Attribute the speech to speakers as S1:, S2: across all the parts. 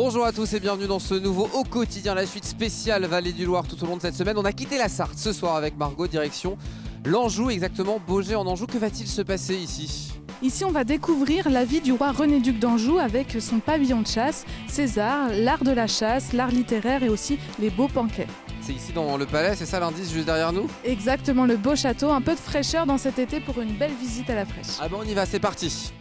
S1: Bonjour à tous et bienvenue dans ce nouveau Au quotidien, la suite spéciale Vallée du Loir tout au long de cette semaine. On a quitté la Sarthe ce soir avec Margot, direction l'Anjou, exactement Baugé en Anjou. Que va-t-il se passer ici ?
S2: Ici, on va découvrir la vie du roi René Duc d'Anjou avec son pavillon de chasse, ses arts, l'art de la chasse, l'art littéraire et aussi les beaux banquets.
S1: C'est ici dans le palais, c'est ça l'indice juste derrière nous ?
S2: Exactement, le beau château, un peu de fraîcheur dans cet été pour une belle visite à la fraîche.
S1: Ah ben on y va, c'est parti.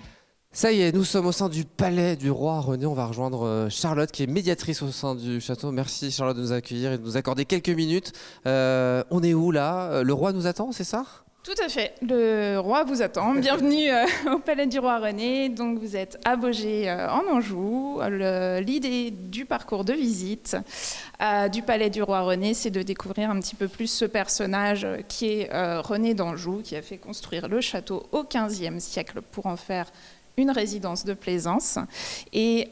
S1: Ça y est, nous sommes au sein du palais du roi René. On va rejoindre Charlotte qui est médiatrice au sein du château. Merci Charlotte de nous accueillir et de nous accorder quelques minutes. On est où là ? Le roi nous attend, c'est ça ?
S3: Tout à fait, le roi vous attend. Bienvenue au palais du roi René. Donc vous êtes à Baugé en Anjou. L'idée du parcours de visite du palais du roi René, c'est de découvrir un petit peu plus ce personnage qui est René d'Anjou, qui a fait construire le château au XVe siècle pour en faire une résidence de plaisance. Et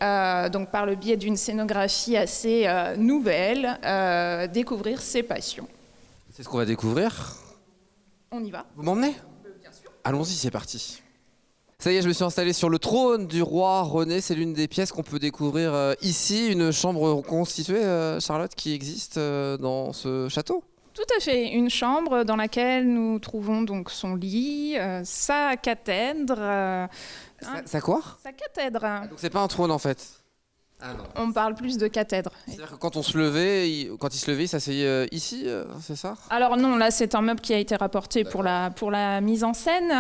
S3: donc par le biais d'une scénographie assez nouvelle, découvrir ses passions.
S1: C'est ce qu'on va découvrir.
S3: On y va ?
S1: Vous m'emmenez ?
S3: Bien sûr.
S1: Allons-y, c'est parti. Ça y est, je me suis installé sur le trône du roi René. C'est l'une des pièces qu'on peut découvrir ici, une chambre reconstituée, Charlotte, qui existe dans ce château.
S3: Tout à fait, une chambre dans laquelle nous trouvons donc son lit, sa cathèdre.
S1: Ça quoi ?
S3: Sa cathèdre.
S1: Donc c'est pas un trône en fait. Ah non.
S3: On parle plus de cathèdre.
S1: C'est-à-dire que quand on se levait, quand il se levait, il s'asseyait ici, c'est ça ?
S3: Alors non, là c'est un meuble qui a été rapporté pour la mise en scène,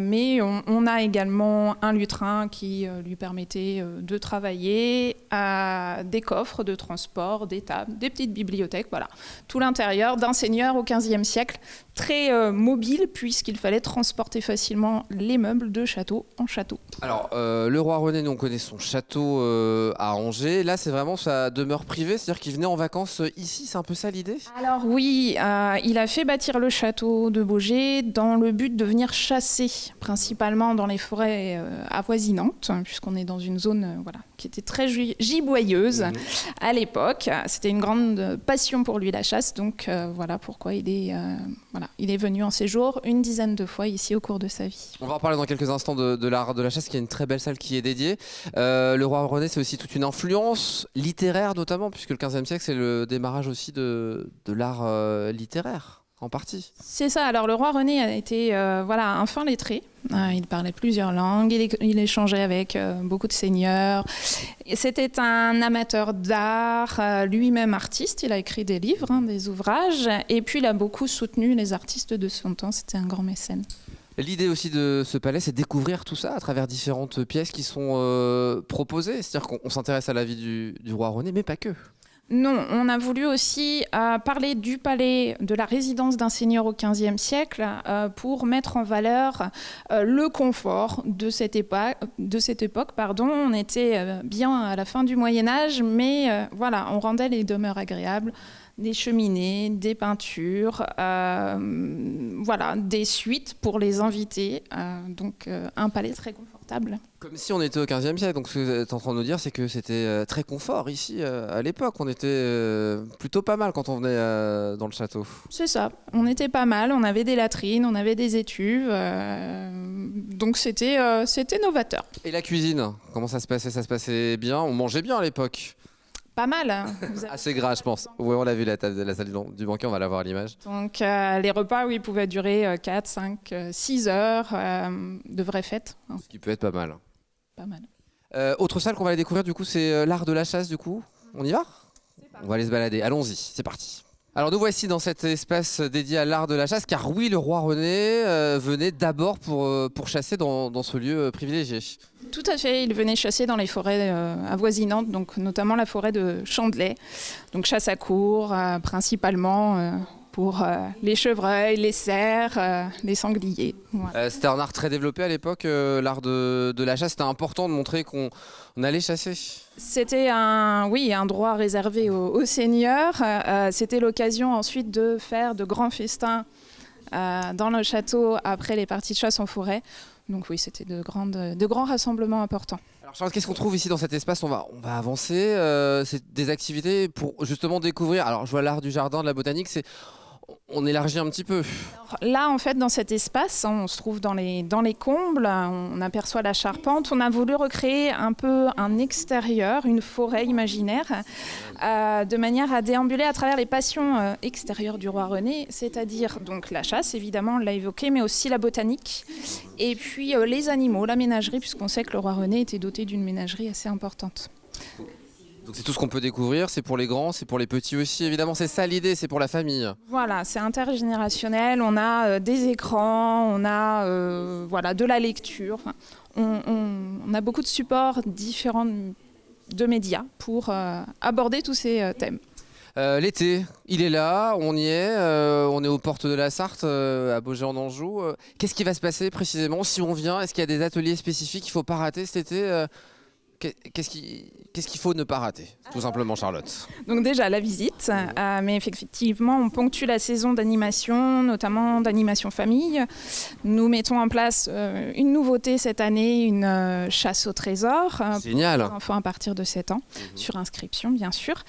S3: mais on a également un lutrin qui lui permettait de travailler, des coffres de transport, des tables, des petites bibliothèques, voilà. Tout l'intérieur d'un seigneur au XVe siècle, très mobile puisqu'il fallait transporter facilement les meubles de château en château.
S1: Alors, le roi René, nous on connaît son château à Angers. Là, c'est vraiment sa demeure privée, c'est-à-dire qu'il venait en vacances ici, c'est un peu ça l'idée ?
S3: Alors oui, il a fait bâtir le château de Baugé dans le but de venir chasser, principalement dans les forêts avoisinantes, puisqu'on est dans une zone qui était très giboyeuse à l'époque. C'était une grande passion pour lui, la chasse, donc voilà pourquoi il est venu en séjour une dizaine de fois ici au cours de sa vie.
S1: On va en parler dans quelques instants de l'art de la chasse, qui a une très belle salle qui est dédiée. Le roi René, c'est aussi toute une influence littéraire notamment, puisque le XVe siècle, c'est le démarrage aussi de l'art littéraire, en partie.
S3: C'est ça, alors le roi René a été un fin lettré. Il parlait plusieurs langues, il échangeait avec beaucoup de seigneurs. C'était un amateur d'art, lui-même artiste, il a écrit des livres, des ouvrages, et puis il a beaucoup soutenu les artistes de son temps, c'était un grand mécène.
S1: L'idée aussi de ce palais, c'est de découvrir tout ça à travers différentes pièces qui sont proposées. C'est-à-dire qu'on s'intéresse à la vie du roi René, mais pas que.
S3: Non, on a voulu aussi parler du palais, de la résidence d'un seigneur au XVe siècle pour mettre en valeur le confort de cette époque. On était bien à la fin du Moyen-Âge, mais on rendait les demeures agréables. Des cheminées, des peintures, des suites pour les invités. Donc un palais très confortable.
S1: Comme si on était au XVe siècle, donc ce que vous êtes en train de nous dire, c'est que c'était très confort ici à l'époque. On était plutôt pas mal quand on venait dans le château.
S3: C'est ça, on était pas mal, on avait des latrines, on avait des étuves, donc c'était novateur.
S1: Et la cuisine, comment ça se passait ? Ça se passait bien ? On mangeait bien à l'époque ?
S3: Pas mal.
S1: Assez gras, je pense. Oui, on l'a vu, la salle du banquet, on va la voir à l'image.
S3: Donc les repas, oui, pouvaient durer 4, 5, 6 heures de vraies fêtes.
S1: Ce qui peut être pas mal.
S3: Pas mal.
S1: Autre salle qu'on va aller découvrir, du coup, c'est l'art de la chasse, du coup. On y va ? On va aller se balader. Allons-y, c'est parti. Alors nous voici dans cet espace dédié à l'art de la chasse, car oui, le roi René venait d'abord pour chasser dans ce lieu privilégié.
S3: Tout à fait, il venait chasser dans les forêts avoisinantes, donc notamment la forêt de Chandelay. Donc chasse à courre, principalement pour les chevreuils, les cerfs, les sangliers. Voilà.
S1: C'était un art très développé à l'époque, l'art de la chasse. C'était important de montrer qu'on allait chasser.
S3: C'était un droit réservé aux seigneurs. C'était l'occasion ensuite de faire de grands festins dans le château après les parties de chasse en forêt. Donc oui, c'était de grands rassemblements importants.
S1: Alors Charles, qu'est-ce qu'on trouve ici dans cet espace ? On va avancer. C'est des activités pour justement découvrir. Alors je vois l'art du jardin, de la botanique. on élargit un petit peu.
S3: Alors là, en fait, dans cet espace, on se trouve dans les combles, on aperçoit la charpente. On a voulu recréer un peu un extérieur, une forêt imaginaire, de manière à déambuler à travers les passions extérieures du roi René, c'est-à-dire donc la chasse, évidemment, on l'a évoqué, mais aussi la botanique, et puis les animaux, la ménagerie, puisqu'on sait que le roi René était doté d'une ménagerie assez importante.
S1: Donc c'est tout ce qu'on peut découvrir, c'est pour les grands, c'est pour les petits aussi, évidemment, c'est ça l'idée, c'est pour la famille.
S3: Voilà, c'est intergénérationnel, on a des écrans, on a de la lecture, enfin, on a beaucoup de supports différents de médias pour aborder tous ces thèmes.
S1: L'été, il est là, on y est, on est aux portes de la Sarthe, à Baugé en Anjou. Qu'est-ce qui va se passer précisément si on vient? Est-ce qu'il y a des ateliers spécifiques qu'il ne faut pas rater cet été? Qu'est-ce qu'il faut ne pas rater, tout simplement, Charlotte?
S3: Donc déjà la visite, mais effectivement on ponctue la saison d'animation, notamment d'animation famille. Nous mettons en place une nouveauté cette année, une chasse au trésor.
S1: Génial.
S3: Pour enfants à partir de 7 ans, sur inscription bien sûr,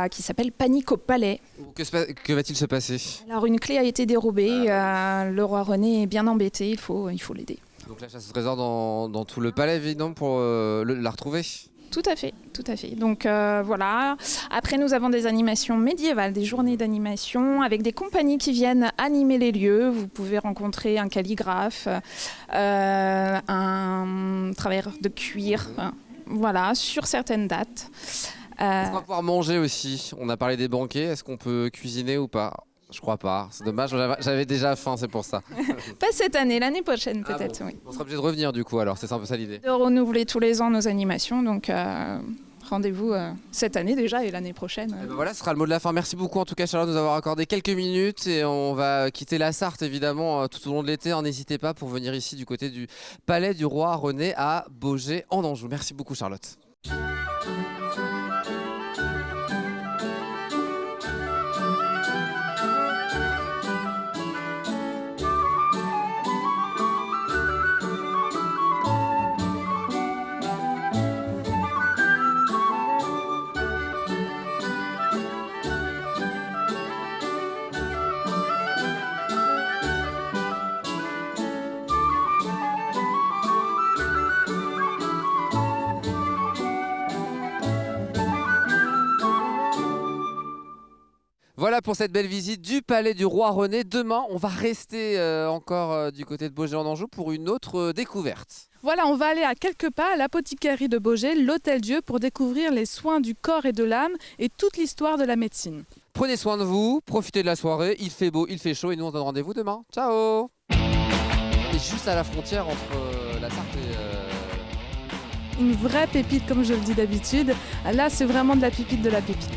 S3: qui s'appelle Panique au palais.
S1: Que va-t-il se passer?
S3: Alors une clé a été dérobée, le roi René est bien embêté, il faut l'aider.
S1: Donc la chasse au trésor dans tout le palais, évidemment, pour la retrouver?
S3: Tout à fait. Donc voilà. Après, nous avons des animations médiévales, des journées d'animation avec des compagnies qui viennent animer les lieux. Vous pouvez rencontrer un calligraphe, un travailleur de cuir, voilà, sur certaines dates.
S1: Est-ce qu'on va pouvoir manger aussi? On a parlé des banquets, est-ce qu'on peut cuisiner ou pas? Je crois pas, c'est dommage, j'avais déjà faim, c'est pour ça.
S3: Pas cette année, l'année prochaine peut-être,
S1: bon.
S3: oui.
S1: On sera obligé de revenir du coup alors, c'est un peu ça l'idée.
S3: De renouveler tous les ans nos animations, donc rendez-vous cette année déjà et l'année prochaine.
S1: Et ben voilà, ce sera le mot de la fin. Merci beaucoup en tout cas Charlotte de nous avoir accordé quelques minutes et on va quitter la Sarthe évidemment tout au long de l'été. N'hésitez pas pour venir ici du côté du Palais du Roi René à Baugé en Anjou. Merci beaucoup Charlotte. Voilà pour cette belle visite du Palais du Roi René. Demain, on va rester encore du côté de Baugé en Anjou pour une autre découverte.
S2: Voilà, on va aller à quelques pas à l'apothicarie de Baugé, l'Hôtel-Dieu, pour découvrir les soins du corps et de l'âme et toute l'histoire de la médecine.
S1: Prenez soin de vous, profitez de la soirée, il fait beau, il fait chaud et nous on se donne rendez-vous demain. Ciao! Et juste à la frontière entre la Sarthe et...
S2: Une vraie pépite, comme je le dis d'habitude. Là, c'est vraiment de la pépite de la pépite.